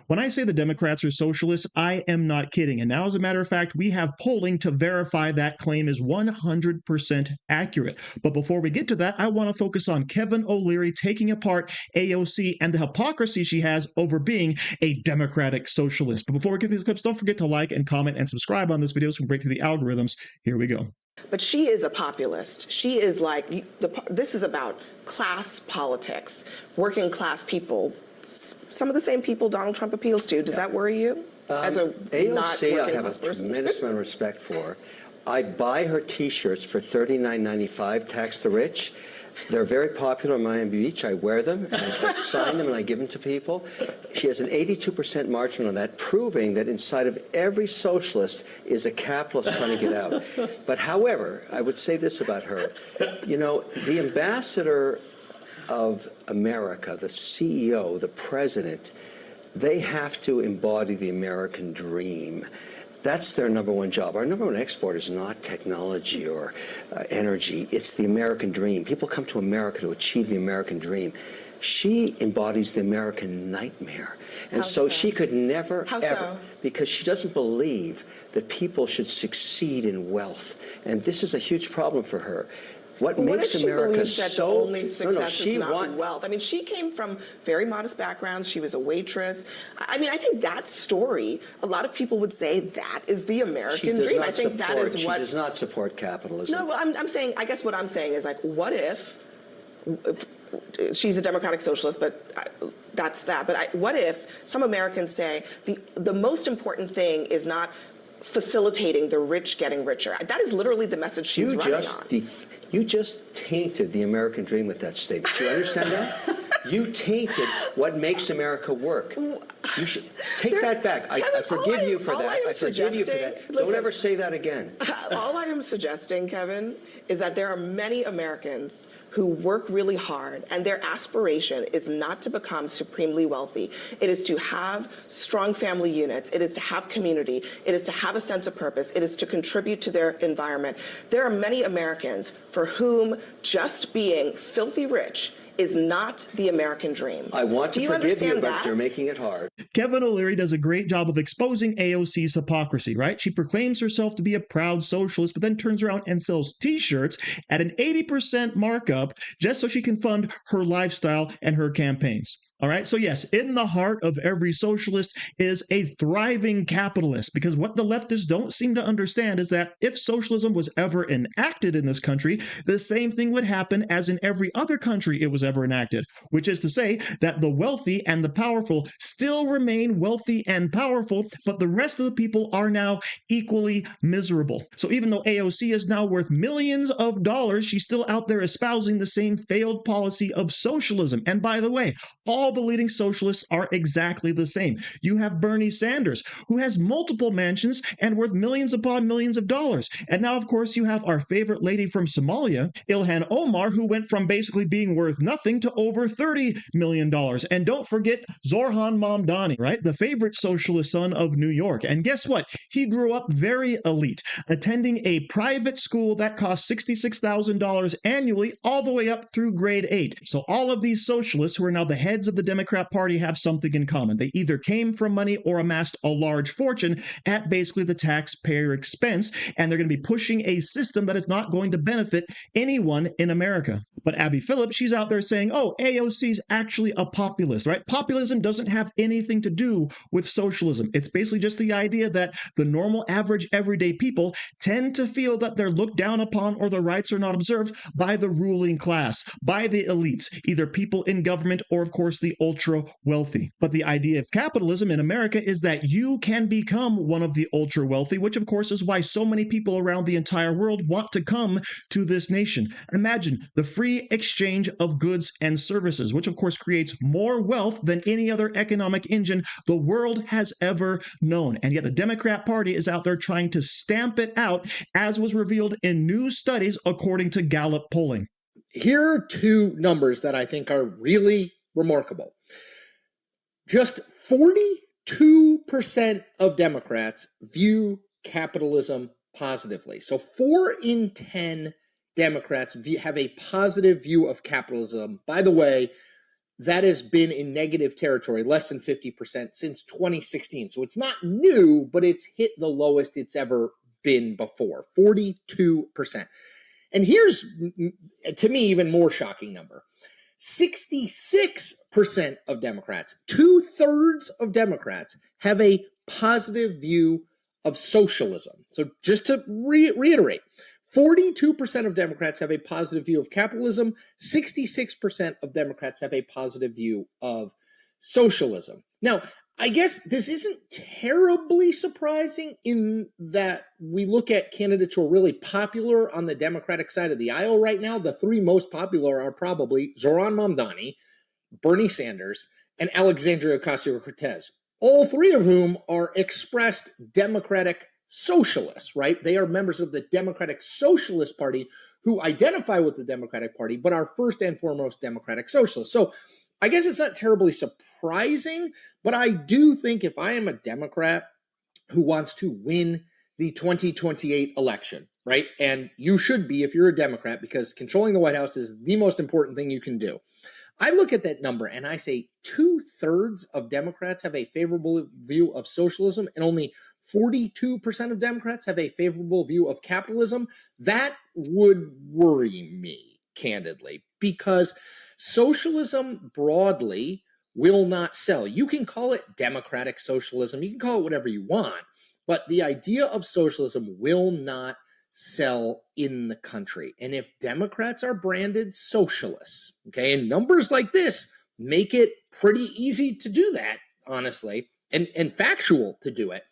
When I say the Democrats are socialists, I am not kidding. And now, as a matter of fact, we have polling to verify that claim is 100% accurate. But before we get to that, I want to focus on Kevin O'Leary taking apart AOC and the hypocrisy she has over being a democratic socialist. But before we get to these clips, don't forget to like and comment and subscribe on this video so we can break through the algorithms. Here we go. But she is a populist. She is like, this is about class politics, working class people, some of the same people Donald Trump appeals to. Does that worry you? As a AOC, I have a tremendous amount of respect for. I buy her T-shirts for $39.95, tax the rich. They're very popular in Miami Beach. I wear them, and I sign them, and I give them to people. She has an 82% margin on that, proving that inside of every socialist is a capitalist trying to get out. But however, I would say this about her. You know, the ambassador of America, the CEO, the president, they have to embody the American dream. That's their number one job. Our number one export is not technology or energy. It's the American dream. People come to America to achieve the American dream. She embodies the American nightmare. And so she could never, ever, because she doesn't believe that people should succeed in wealth. And this is a huge problem for her. What makes America so... The only success is not wealth. I mean, she came from very modest backgrounds. She was a waitress. I mean, I think that story, a lot of people would say that is the American dream. I think that is what... She does not support capitalism. No, well, I'm saying, I guess what I'm saying is, like, what if she's a democratic socialist, but that's that. But what if some Americans say the most important thing is not facilitating the rich getting richer? That is literally the message she's running on. You just tainted the American dream with that statement. Do you understand that? You tainted what makes America work. You should take that back. I forgive you for that. I forgive you for that. Don't ever say that again. All I am suggesting, Kevin, is that there are many Americans who work really hard, and their aspiration is not to become supremely wealthy. It is to have strong family units. It is to have community. It is to have a sense of purpose. It is to contribute to their environment. There are many Americans for whom just being filthy rich is not the American dream. I want to forgive you, but you're making it hard. Kevin O'Leary does a great job of exposing AOC's hypocrisy, right? She proclaims herself to be a proud socialist, but then turns around and sells T-shirts at an 80% markup just so she can fund her lifestyle and her campaigns. All right. So yes, in the heart of every socialist is a thriving capitalist, because what the leftists don't seem to understand is that if socialism was ever enacted in this country, the same thing would happen as in every other country it was ever enacted, which is to say that the wealthy and the powerful still remain wealthy and powerful, but the rest of the people are now equally miserable. So even though AOC is now worth millions of dollars, she's still out there espousing the same failed policy of socialism. And by the way, all the leading socialists are exactly the same. You have Bernie Sanders, who has multiple mansions and worth millions upon millions of dollars. And now, of course, you have our favorite lady from Somalia, Ilhan Omar, who went from basically being worth nothing to over $30 million. And don't forget Zorhan Mamdani, right? The favorite socialist son of New York. And guess what? He grew up very elite, attending a private school that cost $66,000 annually all the way up through grade 8. So all of these socialists who are now the heads of the Democrat Party have something in common. They either came from money or amassed a large fortune at basically the taxpayer expense, and they're going to be pushing a system that is not going to benefit anyone in America. But Abby Phillips, she's out there saying, oh, AOC's actually a populist, right? Populism doesn't have anything to do with socialism. It's basically just the idea that the normal, average, everyday people tend to feel that they're looked down upon or their rights are not observed by the ruling class, by the elites, either people in government or, of course, the ultra wealthy. But the idea of capitalism in America is that you can become one of the ultra wealthy, which of course is why so many people around the entire world want to come to this nation. Imagine the free exchange of goods and services, which of course creates more wealth than any other economic engine the world has ever known. And yet the Democrat Party is out there trying to stamp it out, as was revealed in new studies according to Gallup polling. Here are two numbers that I think are really remarkable. Just 42% of Democrats view capitalism positively. So 4 in 10 Democrats have a positive view of capitalism. By the way, that has been in negative territory, less than 50% since 2016. So it's not new, but it's hit the lowest it's ever been before, 42%. And here's, to me, even more shocking number. 66% of Democrats, 2/3 of Democrats, have a positive view of socialism. So just to reiterate, 42% of Democrats have a positive view of capitalism. 66% of Democrats have a positive view of socialism. Now, I guess this isn't terribly surprising in that we look at candidates who are really popular on the Democratic side of the aisle right now. The three most popular are probably Zoran Mamdani, Bernie Sanders, and Alexandria Ocasio-Cortez, all three of whom are expressed Democratic socialists, right? They are members of the Democratic Socialist Party who identify with the Democratic Party, but are first and foremost Democratic Socialists. So I guess it's not terribly surprising, but I do think if I am a Democrat who wants to win the 2028 election, right? And you should be if you're a Democrat, because controlling the White House is the most important thing you can do. I look at that number and I say 2/3 of Democrats have a favorable view of socialism and only 42% of Democrats have a favorable view of capitalism. That would worry me, candidly, because socialism broadly will not sell. You can call it democratic socialism, you can call it whatever you want, but the idea of socialism will not sell in the country. And if Democrats are branded socialists, okay, and numbers like this make it pretty easy to do that, honestly, and factual to do it,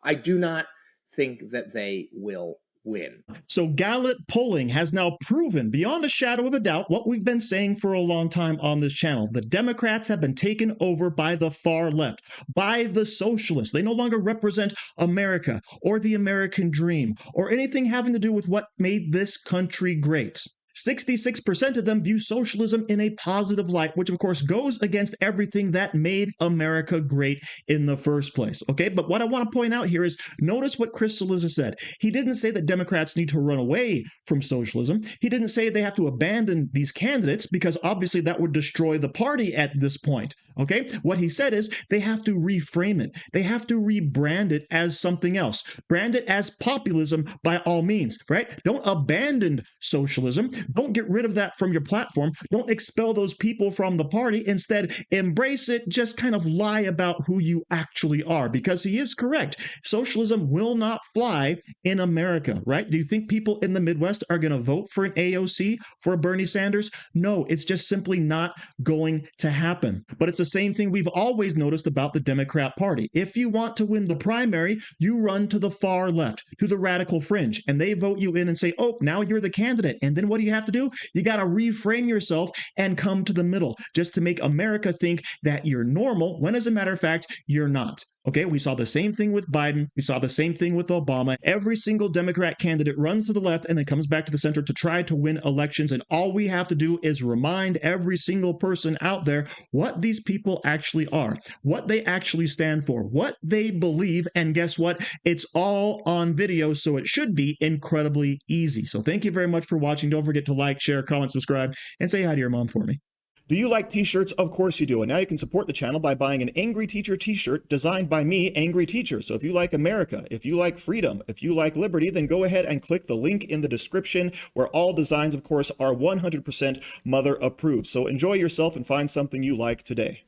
I do not think that they will win. So Gallup polling has now proven beyond a shadow of a doubt what we've been saying for a long time on this channel. The Democrats have been taken over by the far left, by the socialists. They no longer represent America or the American dream or anything having to do with what made this country great. 66% of them view socialism in a positive light, which of course goes against everything that made America great in the first place. Okay, but what I want to point out here is notice what Cillizza said. He didn't say that Democrats need to run away from socialism. He didn't say they have to abandon these candidates because obviously that would destroy the party at this point. Okay, what he said is they have to reframe it. They have to rebrand it as something else. Brand it as populism by all means, right? Don't abandon socialism. Don't get rid of that from your platform. Don't expel those people from the party. Instead, embrace it. Just kind of lie about who you actually are, because he is correct. Socialism will not fly in America, right? Do you think people in the Midwest are going to vote for an AOC, for a Bernie Sanders? No, it's just simply not going to happen. But it's the same thing we've always noticed about the Democrat Party. If you want to win the primary, you run to the far left, to the radical fringe, and they vote you in and say, oh, now you're the candidate. And then what do you have to do? You got to reframe yourself and come to the middle just to make America think that you're normal, when as a matter of fact, you're not. Okay, we saw the same thing with Biden. We saw the same thing with Obama. Every single Democrat candidate runs to the left and then comes back to the center to try to win elections. And all we have to do is remind every single person out there what these people actually are, what they actually stand for, what they believe. And guess what? It's all on video, so it should be incredibly easy. So thank you very much for watching. Don't forget to like, share, comment, subscribe, and say hi to your mom for me. Do you like t-shirts? Of course you do. And now you can support the channel by buying an Angry Teacher t-shirt designed by me, Angry Teacher. So if you like America, if you like freedom, if you like liberty, then go ahead and click the link in the description, where all designs, of course, are 100% mother approved. So enjoy yourself and find something you like today.